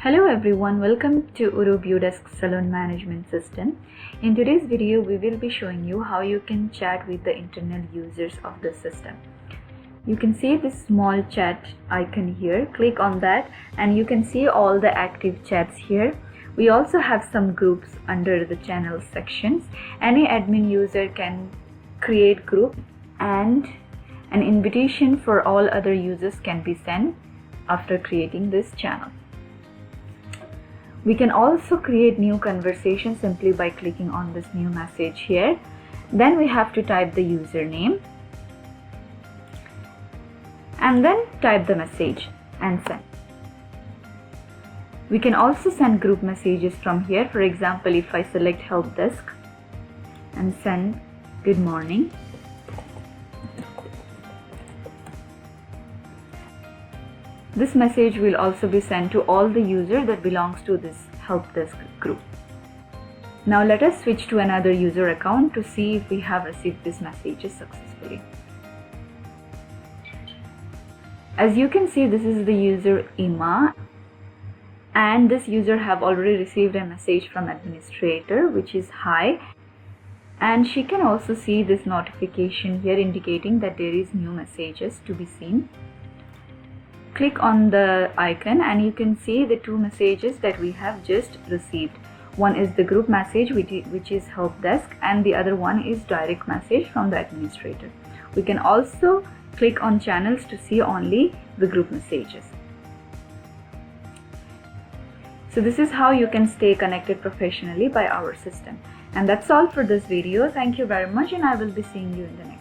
Hello everyone, welcome to Beaudesk Salon Management System. In today's video, we will be showing you how you can chat with the internal users of the system. You can see this small chat icon here. Click on that and you can see all the active chats here. We also have some groups under the channel sections. Any admin user can create group and an invitation for all other users can be sent after creating this channel. We can also create new conversations simply by clicking on this new message here. Then we have to type the username and then type the message and send. We can also send group messages from here. For example, if I select help desk and send good morning, this message will also be sent to all the users that belongs to this help desk group. Now let us switch to another user account to see if we have received these messages successfully. As you can see, this is the user Ima, and this user have already received a message from administrator which is hi, and she can also see this notification here indicating that there is new messages to be seen. Click on the icon and you can see the two messages that we have just received. One is the group message which is help desk, and the other one is direct message from the administrator. We can also click on channels to see only the group messages. So this is how you can stay connected professionally by our system. And that's all for this video. Thank you very much, and I will be seeing you in the next